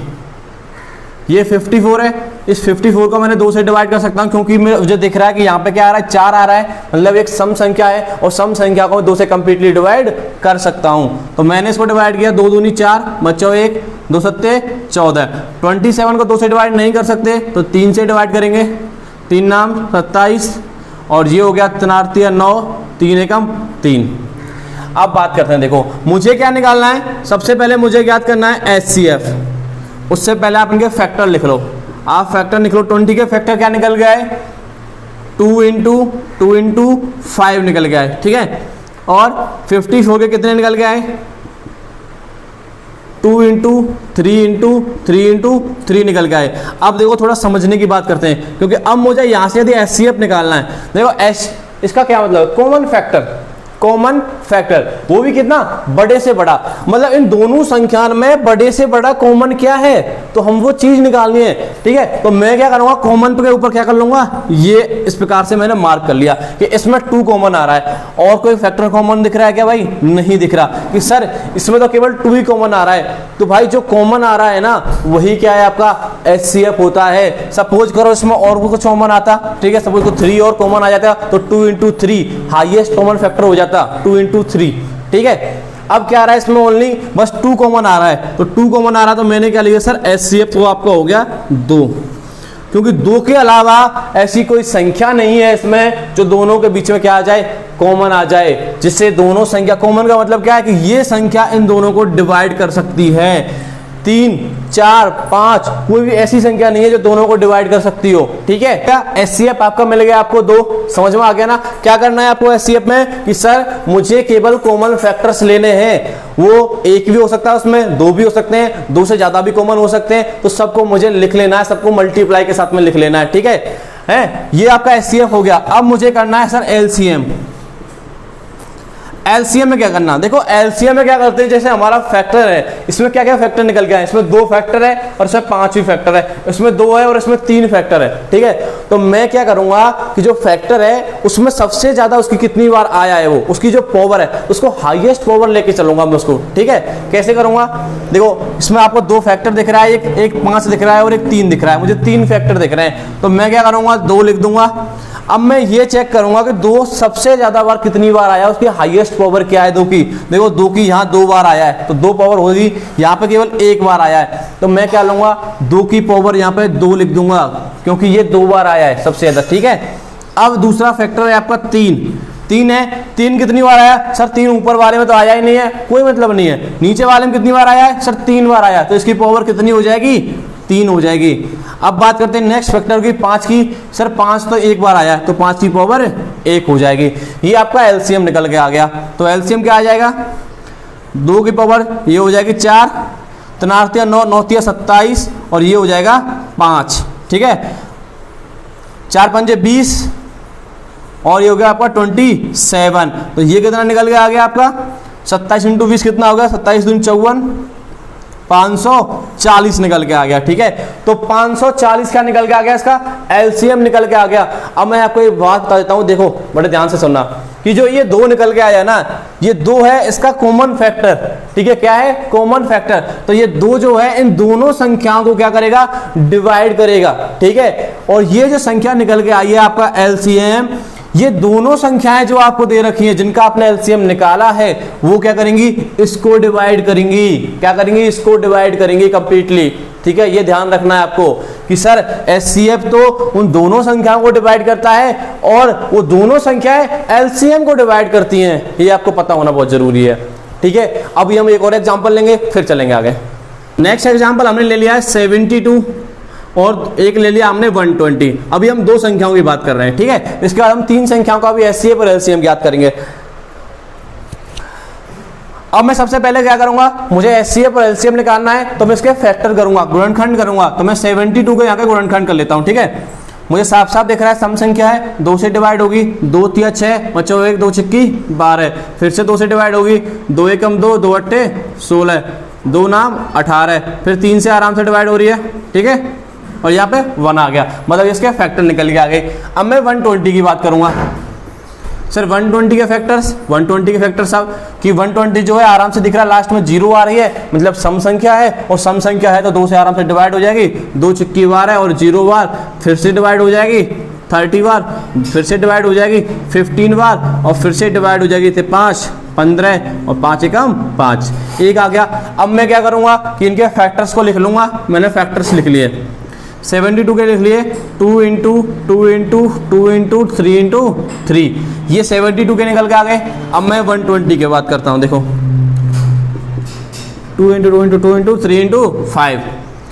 ये 54 है, इस 54 को मैंने 2 से डिवाइड कर सकता हूँ क्योंकि मुझे दिख रहा है कि यहाँ पे क्या आ रहा है, 4 आ रहा है, मतलब एक सम संख्या है और सम संख्या को 2 से कंप्लीटली डिवाइड कर सकता हूँ। तो मैंने इसको डिवाइड किया, 2 दूनी 4, बच्चों 1, 2 सत्ते 14। 27 को 2 से डिवाइड नहीं कर सकते तो 3 से डिवाइड करेंगे, 3 नाम 27 और ये हो गया 3 9, 3 एकम 3। अब बात करते हैं, देखो मुझे क्या निकालना है, सबसे पहले मुझे ज्ञात करना है HCF। उससे पहले आप इनके फैक्टर लिख लो, आप फैक्टर लिख लो। 20 के फैक्टर क्या निकल गया है, 2 इंटू 5 निकल गया है, ठीक है। और 54 के कितने निकल गया है, 2 इंटू 3 निकल गया है। अब देखो थोड़ा समझने की बात करते हैं क्योंकि अब मुझे यहाँ से यदि HCF निकालना है, देखो इसका क्या मतलब, कॉमन फैक्टर, वो भी कितना, बड़े से बड़ा, मतलब इन दोनों संख्या में बड़े से बड़ा कॉमन क्या है, तो हम वो चीज निकालनी है, ठीक है। तो मैं क्या करूंगा, कॉमन के ऊपर क्या कर लूंगा, ये इस प्रकार से मैंने मार्क कर लिया कि इसमें 2 कॉमन आ रहा है। और कोई फैक्टर कॉमन दिख रहा है क्या भाई, नहीं दिख रहा, कि सर इसमें तो केवल 2 ही कॉमन आ रहा है। तो भाई जो कॉमन आ रहा है ना, वही क्या है, आपका HCF होता है। सपोज करो इसमें और कुछ कॉमन आता, ठीक है, सपोज को 3 और कॉमन आ जाता तो 2 इंटू 3 हाइएस्ट कॉमन फैक्टर हो जाता, 2 इंटू 3, ठीक है। अब क्या आ रहा है इसमें, ओनली बस 2 कॉमन आ रहा है, तो 2 कॉमन आ रहा है तो मैंने क्या लिया सर, HCF वो आपका हो गया 2, क्योंकि 2 के अलावा ऐसी कोई संख्या नहीं है इसमें जो दोनों के बीच में क्या आ जाए, कॉमन आ जाए, जिससे दोनों संख्या, कॉमन का मतलब क्या है कि ये संख्या इन दोनों को डिवाइड कर सकती है। 3, 4, 5 कोई भी ऐसी संख्या नहीं है जो दोनों को डिवाइड कर सकती हो, ठीक है। क्या HCF आपका मिल गया, आपको 2 समझ में आ गया ना। क्या करना है आपको HCF में कि सर मुझे केवल कॉमन फैक्टर्स लेने हैं, वो 1 भी हो सकता है उसमें, 2 भी हो सकते हैं, 2 से ज्यादा भी कॉमन हो सकते हैं, तो सबको मुझे लिख लेना है, सबको मल्टीप्लाई के साथ में लिख लेना है, ठीक है। ये आपका HCF हो गया। अब मुझे करना है सर LCM में क्या करना, देखो LCM में क्या करते हैं, जैसे हमारा फैक्टर है, इसमें क्या क्या फैक्टर निकल गया है, इसमें 2 फैक्टर है और इसमें 5 भी फैक्टर है, इसमें 2 है और इसमें 3 फैक्टर है, ठीक है। तो मैं क्या करूंगा कि जो फैक्टर है उसमें सबसे ज्यादा उसकी कितनी बार आया है, वो उसकी जो पावर है उसको हाईएस्ट पावर लेके चलूंगा मैं उसको, ठीक है। कैसे करूंगा, देखो इसमें आपको 2 फैक्टर दिख रहा है, एक 5 दिख रहा है और एक 3 दिख रहा है, मुझे 3 फैक्टर दिख रहे हैं, तो मैं क्या करूंगा, 2 लिख दूंगा। अब मैं ये चेक करूंगा कि 2 सबसे ज्यादा बार कितनी बार आया, उसकी हाईएस्ट पावर क्या है 2 की। देखो 2 की यहाँ 2 बार आया है तो 2 पावर होगी, यहाँ पे केवल 1 बार आया है, तो मैं क्या लूंगा, 2 की पावर यहाँ पे 2 लिख दूंगा क्योंकि ये 2 बार आया है सबसे ज्यादा, ठीक है। अब दूसरा फैक्टर है आपका 3 है, 3 कितनी बार आया सर, 3 ऊपर वाले में तो आया ही नहीं है, कोई मतलब नहीं है। नीचे वाले में कितनी बार आया है सर, 3 बार आया, तो इसकी पावर कितनी हो जाएगी, 3 हो जाएगी। अब बात करते हैं नेक्स्ट फैक्टर की, 5 की, सर 5 तो 1 बार आया है तो 5 की पावर 1 हो जाएगी। ये आपका LCM निकल के आ गया। तो LCM क्या आ जाएगा, 2 की पावर ये हो जाएगी 4, 3 9 9 27 और ये हो जाएगा 5, ठीक है। 4 5 20 और ये हो गया आपका 27। तो ये कितना निकल के आ गया आपका, 27 इंटू 20 कितना होगा, 27 दूनी 54, 540 निकल के आ गया, ठीक है। तो 540 क्या निकल के आ गया, इसका LCM निकल के आ गया। अब मैं आपको एक बात बता देता हूं, देखो बड़े ध्यान से सुनना, कि जो ये 2 निकल के आया ना, ये 2 है इसका कॉमन फैक्टर, ठीक है। क्या है, कॉमन फैक्टर। तो ये 2 जो है इन दोनों संख्याओं को क्या करेगा, डिवाइड करेगा, ठीक है। और ये जो संख्या निकल के आई है आपका LCM, ये दोनों संख्याएं जो आपको दे रखी हैं, जिनका आपने LCM निकाला है, वो क्या करेंगी, इसको डिवाइड करेंगी। क्या करेंगी, इसको डिवाइड करेंगी कंप्लीटली, ठीक है। ये ध्यान रखना है आपको कि सर HCF तो उन दोनों संख्याओं को डिवाइड करता है और वो दोनों संख्याएं LCM को डिवाइड करती हैं, ये आपको पता होना बहुत जरूरी है, ठीक है। अभी हम एक और एग्जांपल लेंगे फिर चलेंगे आगे। नेक्स्ट एग्जांपल हमने ले लिया है 72 और एक ले लिया हमने 120। अभी हम 2 संख्याओं की बात कर रहे हैं, ठीक है। इसके बाद हम 3 संख्याओं का भी HCF और LCM ज्ञात करेंगे। अब मैं सबसे पहले क्या करूंगा, मुझे HCF और LCM निकालना है तो मैं इसके फैक्टर करूंगा, गुणनखंड करूंगा। तो मैं 72 को यहाँ के गुणनखंड कर लेता हूँ, ठीक है। मुझे साफ साफ दिख रहा है सम संख्या है, 2 से डिवाइड होगी, 2 3 6 बच्चों 1 2 6 12, फिर से 2 से डिवाइड होगी, 2 1 2 2 8 16, 2 नाम 18, फिर 3 से आराम से डिवाइड हो रही है, ठीक है। और यहाँ पे 1 आ गया, मतलब इसके फैक्टर निकल के आ गए। अब मैं 120 की बात करूंगा। सर 120 के फैक्टर्स, 120 के फैक्टर्स साहब कि 120 जो है आराम से दिख रहा है, लास्ट में 0 आ रही है, मतलब सम संख्या है, और सम संख्या है तो 2 से आराम से डिवाइड हो जाएगी, 2 चुक्की बार है और 0 बार फिर से डिवाइड हो जाएगी, 30 बार फिर से डिवाइड हो जाएगी, 15 बार और फिर से डिवाइड हो जाएगी, 5 15 और 5 एकम 5, 1 आ गया। अब मैं क्या करूंगा कि इनके फैक्टर्स को लिख लूंगा। मैंने फैक्टर्स लिख लिए, 72 के लिख लिए 2 इंटू 2 इंटू 2 इंटू 3 इंटू 3, ये 72 के निकल के आ गए। अब मैं 120 की बात करता हूँ, देखो 2 इंटू 2 इंटू 2 इंटू 3 इंटू 5,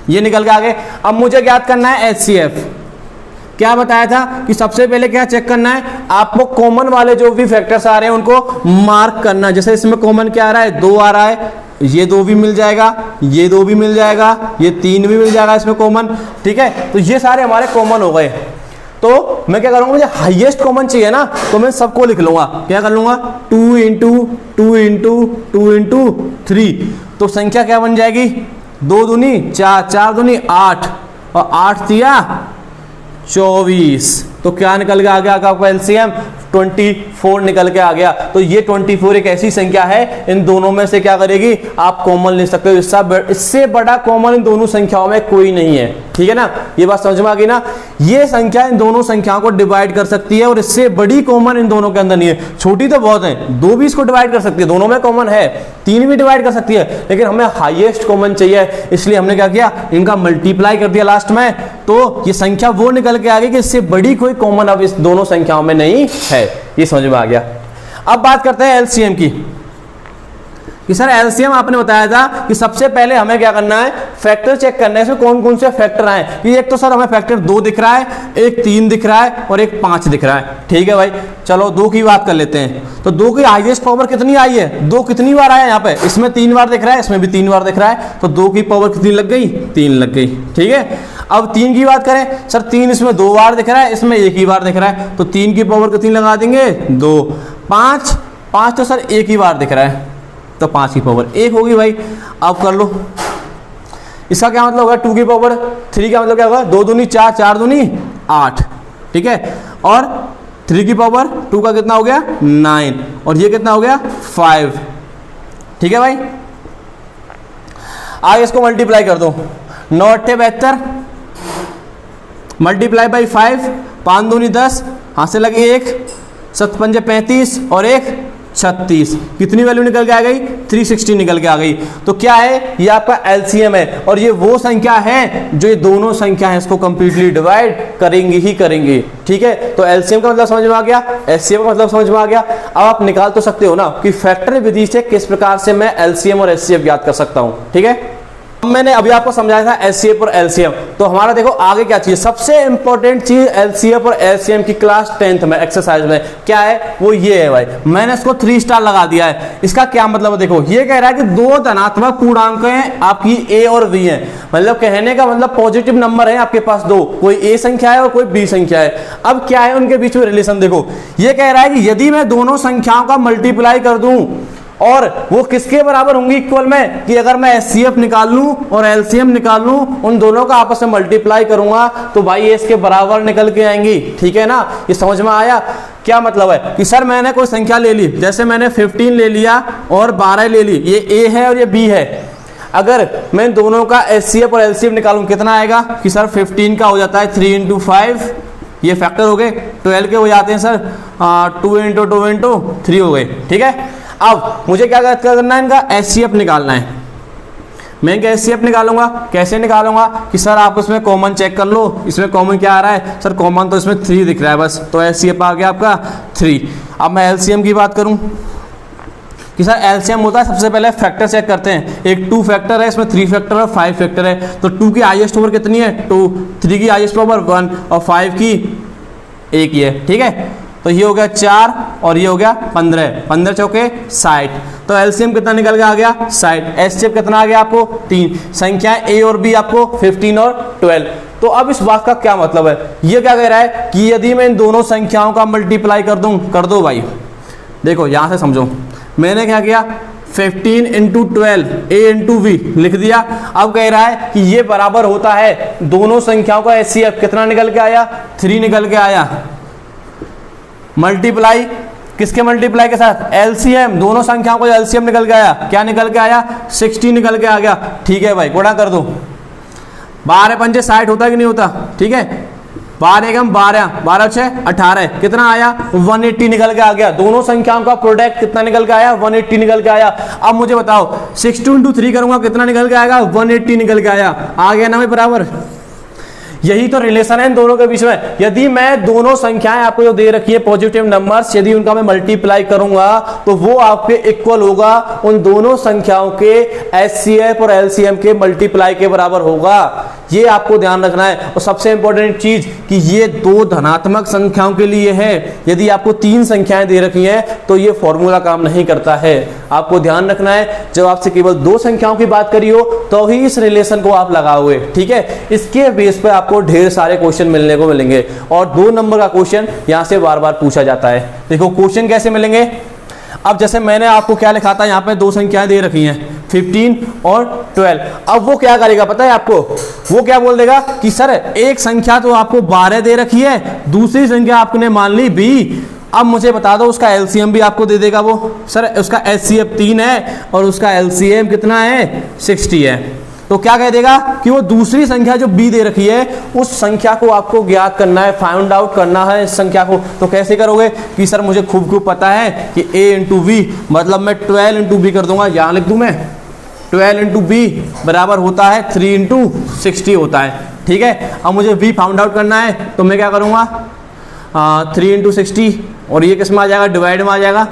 ये निकल के आ गए। अब मुझे ज्ञात करना है HCF। क्या बताया था कि सबसे पहले क्या चेक करना है, आपको कॉमन वाले जो भी फैक्टर्स आ रहे हैं उनको मार्क करना। जैसे इसमें कॉमन क्या आ रहा है, 2 आ रहा है, ये 2 भी मिल जाएगा, ये 2 भी मिल जाएगा, ये 3 भी मिल जाएगा इसमें कॉमन, ठीक है। तो ये सारे हमारे कॉमन हो गए। तो मैं क्या करूंगा, मुझे हाईएस्ट कॉमन चाहिए ना, तो मैं सबको लिख लूंगा। क्या कर लूंगा, 2 इंटू 2 इंटू 2 इंटू 3, तो संख्या क्या बन जाएगी, 2 दूनी 4, 4 दूनी 8 और 8 तिया 24। तो क्या निकल के आ गया आपका LCM, 24 निकल के आ गया। तो ये 24 एक ऐसी संख्या है, इन दोनों में से क्या करेगी, आप कॉमन ले सकते हो। इससे बड़ा कॉमन इन दोनों संख्याओं में कोई नहीं है, ठीक है ना। ये बात समझ में आ गई ना। ये संख्या इन दोनों संख्याओं को डिवाइड कर सकती है और इससे बड़ी कॉमन इन दोनों के अंदर नहीं है। छोटी तो बहुत है, 2 भी इसको डिवाइड कर सकती है, दोनों में कॉमन है, 3 भी डिवाइड कर सकती है, लेकिन हमें हाईएस्ट कॉमन चाहिए, इसलिए हमने क्या किया, इनका मल्टीप्लाई कर दिया लास्ट में। तो ये संख्या वो निकल के आ गई कि इससे बड़ी कोई कॉमन अब इस दोनों संख्याओं में नहीं है। ये समझ में आ गया। अब बात करते हैं LCM की कि सर LCM आपने बताया था कि सबसे पहले हमें क्या करना है, फैक्टर चेक करना है, इसमें कौन कौन से फैक्टर आए। कि एक तो सर हमें फैक्टर 2 दिख रहा है, एक 3 दिख रहा है और एक 5 दिख रहा है, ठीक है भाई। चलो 2 की बात कर लेते हैं। तो 2 की हाईएस्ट पावर कितनी आई है, 2 कितनी बार आया यहाँ पे, इसमें 3 बार दिख रहा है, इसमें भी 3 बार दिख रहा है, तो 2 की पावर कितनी लग गई, 3 लग गई, ठीक है। अब 3 की बात करें, सर 3 इसमें 2 बार दिख रहा है, इसमें 1 ही बार दिख रहा है, तो 3 की पावर कितनी लगा देंगे, 2। 5 तो सर 1 ही बार दिख रहा है, तो 5 की पावर 1 होगी भाई। अब कर लो, इसका क्या मतलब होगा, 2 की पावर 3 का मतलब क्या होगा, 2 दूनी 4, 4 दूनी 8, ठीक है। और 3 की पावर 2 का कितना हो गया, 9, और ये कितना हो गया, 5, ठीक है भाई। आगे इसको मल्टीप्लाई कर दो, 9 8 72 मल्टीप्लाई बाई 5, 5 दूनी 10, हाथ से लगे 1, 7 पंजे 35 और 1 36, कितनी वैल्यू निकल के आ गई, 360 निकल के आ गई। तो क्या है, ये आपका LCM है, और ये वो संख्या है जो ये दोनों संख्या है इसको कंप्लीटली डिवाइड करेंगी ही करेंगी, ठीक है। तो LCM का मतलब समझ में आ गया, HCF का मतलब समझ में आ गया। अब आप निकाल तो सकते हो ना कि फैक्टर विधि से किस प्रकार से मैं LCM और HCF ज्ञात कर सकता हूं, ठीक है। मैंने अभी आपको समझाया था HCF और LCM, तो हमारा देखो आगे क्या चीज, सबसे इंपॉर्टेंट चीज LCF और LCM की क्लास 10th में एक्सरसाइज में क्या है, वो ये है भाई। मैंने इसको 3 स्टार लगा दिया है। इसका क्या मतलब है, देखो ये कह रहा है कि 2 धनात्मक पूर्णांक हैं आपकी A और B हैं, मतलब कहने का मतलब पॉजिटिव नंबर है आपके पास 2, कोई A संख्या है और कोई B संख्या है। अब क्या है उनके बीच में रिलेशन, देखो ये कह रहा है कि यदि मैं दोनों संख्याओं का मल्टीप्लाई कर दूं और वो किसके बराबर होंगी, इक्वल में, कि अगर मैं HCF निकाल लूं और LCM निकाल लूं, उन दोनों का आपस में मल्टीप्लाई करूंगा तो भाई ये इसके बराबर निकल के आएंगी, ठीक है ना। ये समझ में आया। क्या मतलब है कि सर मैंने कोई संख्या ले ली, जैसे मैंने 15 ले लिया और 12 ले ली, ये A है और ये B है। अगर मैं दोनों का HCF और LCM निकालूं कितना आएगा, कि सर 15 का हो जाता है 3 इंटू 5, ये फैक्टर हो गए। 12 के हो जाते हैं सर 2 इंटू 2 इंटू 3 हो गए, ठीक है। अब मुझे क्या करना है, इनका HCF निकालना है। मैं इनका HCF निकालूंगा, कैसे निकालूंगा कि सर आप इसमें कॉमन चेक कर लो, इसमें कॉमन क्या आ रहा है, सर कॉमन तो इसमें 3 दिख रहा है बस, तो HCF आ गया आपका 3। अब मैं LCM की बात करूं कि सर LCM होता है, सबसे पहले फैक्टर चेक करते हैं। एक 2 फैक्टर है, इसमें 3 फैक्टर और 5 फैक्टर है, तो 2 की हाईएस्ट पावर कितनी है, 2, 3 की हाईएस्ट पावर 1 और 5 की 1 ही है, ठीक है। तो ये हो गया 4 और ये हो गया 15, 15 चौके 60, तो LCM कितना निकल के आ गया 60। HCF कितना आ गया आपको 3, संख्या A और B आपको 15 और 12। तो अब इस बात का क्या मतलब है, ये क्या कह रहा है कि यदि मैं इन दोनों संख्याओं का मल्टीप्लाई कर दूं, कर दो भाई। देखो यहां से समझो, मैंने क्या किया, 15 इंटू 12 a इंटू वी लिख दिया। अब कह रहा है कि ये बराबर होता है दोनों संख्याओं का HCF, कितना निकल के आया 3 निकल के आया, मल्टीप्लाई किसके मल्टीप्लाई के साथ LCM, दोनों संख्याओं का LCM निकल के आया, क्या निकल के आया 60 निकल के आ गया। ठीक है भाई, गुणा कर दो, 12 पंजे 60 होता है कि नहीं होता, ठीक है 12 एकम 12, 12 6 18, कितना आया 180 निकल के आ गया। दोनों संख्याओं का प्रोडक्ट कितना निकल के आया 180 निकल के आया। अब मुझे बताओ 62 इंटू 3 करूंगा कितना निकल के आएगा 180 निकल के आया, आ गया ना भाई बराबर। यही तो रिलेशन है इन दोनों के बीच में। यदि मैं दोनों संख्याएं आपको जो दे रखी है पॉजिटिव नंबर्स, यदि उनका मैं मल्टीप्लाई करूंगा तो वो आपके इक्वल होगा उन दोनों संख्याओं के HCF और LCM के मल्टीप्लाई के बराबर होगा। ये आपको ध्यान रखना है। और सबसे इंपॉर्टेंट चीज कि ये दो धनात्मक संख्याओं के लिए है। यदि आपको 3 संख्याएं दे रखी हैं तो ये फॉर्मूला काम नहीं करता है। आपको ध्यान रखना है, जब आपसे केवल 2 संख्याओं की बात करी हो तो ही इस रिलेशन को आप लगाओगे, ठीक है। इसके बेस पर आपको ढेर सारे क्वेश्चन मिलने को मिलेंगे और 2 नंबर का क्वेश्चन यहां से बार बार पूछा जाता है। देखो क्वेश्चन कैसे मिलेंगे। अब जैसे मैंने आपको क्या लिखा था, यहाँ पे 2 संख्याएं दे रखी हैं 15 और 12। अब वो क्या करेगा पता है आपको, वो क्या बोल देगा कि सर एक संख्या तो आपको 12 दे रखी है, दूसरी संख्या आपने मान ली 20, अब मुझे बता दो उसका LCM भी आपको दे देगा। वो सर उसका HCF 3 है और उसका LCM कितना है 60 है। तो क्या कह देगा कि वो दूसरी संख्या जो B दे रखी है उस संख्या को आपको ज्ञात करना है, फाइंड आउट करना है इस संख्या को। तो कैसे करोगे कि सर मुझे खूब पता है कि A इंटू वी मतलब मैं 12 इंटू बी कर दूंगा, यहां लिख दूं मैं 12 इंटू बी बराबर होता है 3 इंटू 60 होता है, ठीक है। अब मुझे V फाइंड आउट करना है तो मैं क्या करूंगा 3 इंटू 60 और ये किस में आ जाएगा डिवाइड में आ जाएगा।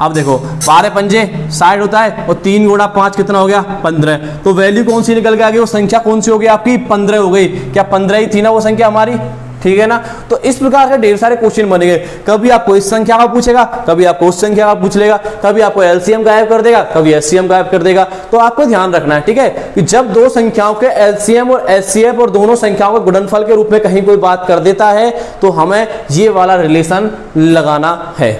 अब देखो 12 पंजे 60 होता है और 3 गुणा 5 कितना हो गया 15। तो वैल्यू कौन सी निकल के आ गई, वो संख्या कौन सी हो गई आपकी 15 हो गई। क्या 15 ही थी ना वो संख्या हमारी, ठीक है ना। तो इस प्रकार के ढेर सारे क्वेश्चन बनेंगे। कभी आपको इस संख्या का पूछेगा, कभी आपको उस संख्या का पूछ लेगा, कभी आपको LCM गायब कर देगा, कभी HCM गायब कर देगा। तो आपको ध्यान रखना है, ठीक है, कि जब 2 संख्याओं के LCM और HCF और दोनों संख्याओं के गुणनफल के रूप में कहीं कोई बात कर देता है तो हमें ये वाला रिलेशन लगाना है।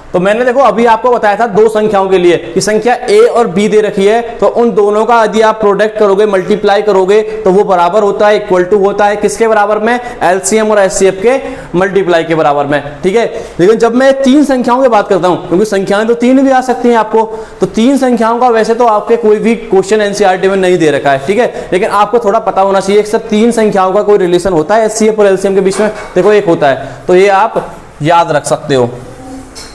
तो मैंने देखो अभी आपको बताया था 2 संख्याओं के लिए कि संख्या A और B दे रखी है, तो उन दोनों का यदि आप प्रोडक्ट करोगे, मल्टीप्लाई करोगे तो वो बराबर होता है, इक्वल टू होता है किसके बराबर में, LCM और HCF के मल्टीप्लाई के बराबर में, ठीक है। लेकिन जब मैं 3 संख्याओं की बात करता हूं, क्योंकि संख्याएं तो 3 भी आ सकती हैं आपको, तो 3 संख्याओं का वैसे तो आपके कोई भी क्वेश्चन NCERT में नहीं दे रखा है, ठीक है, लेकिन आपको थोड़ा पता होना चाहिए कि सर 3 संख्याओं का कोई रिलेशन होता है HCF और LCM के बीच में। देखो एक होता है, तो ये आप याद रख सकते हो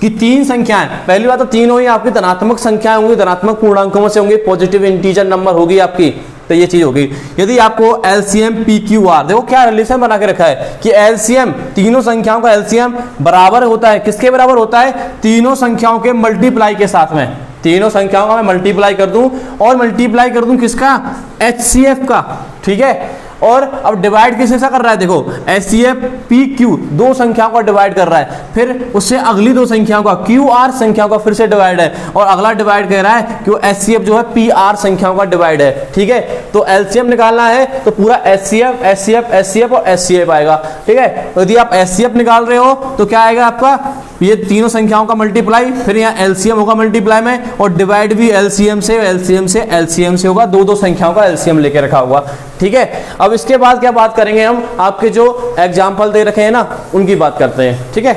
कि 3 संख्याएं, पहली बात तो तीनों ही आपकी धनात्मक संख्याएं होंगी, धनात्मक पूर्णांकों से होंगी, पॉजिटिव इंटीजर नंबर होगी आपकी, तो ये चीज होगी। यदि आपको LCM PQR, देखो क्या रिलेशन बना के रखा है कि LCM तीनों संख्याओं का LCM बराबर होता है, किसके बराबर होता है, तीनों संख्याओं के मल्टीप्लाई के साथ में। तीनों संख्याओं का मैं मल्टीप्लाई कर दूं और मल्टीप्लाई कर दूं किसका, HCF का, ठीक है। और अब डिवाइड किससे कर रहा है, देखो HCF PQ 2 संख्याओं का डिवाइड कर रहा है, फिर उससे अगली 2 संख्याओं का QR संख्याओं का फिर से डिवाइड है, और अगला डिवाइड कह रहा है कि HCF जो है PR संख्याओं का डिवाइड है, ठीक है। तो LCM निकालना है तो पूरा HCF HCF HCF और HCF आएगा, ठीक है। तो यदि आप HCF निकाल रहे हो तो क्या आएगा आपका, ये तीनों संख्याओं का मल्टीप्लाई, फिर यहाँ LCM होगा मल्टीप्लाई में, और डिवाइड भी LCM से LCM से LCM से होगा, 2 संख्याओं का LCM लेके रखा हुआ, ठीक है। अब इसके बाद क्या बात करेंगे हम, आपके जो एग्जाम्पल दे रखे हैं ना उनकी बात करते हैं, ठीक है।